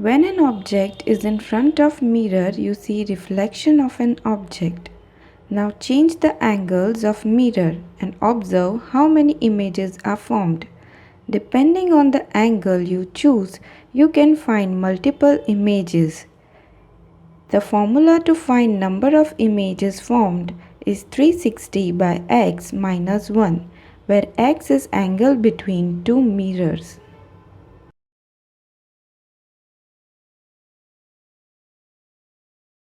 When an object is in front of mirror, you see reflection of an object. Now change the angles of mirror and observe how many images are formed. Depending on the angle you choose, you can find multiple images. The formula to find number of images formed is 360 by x minus 1, where x is angle between two mirrors.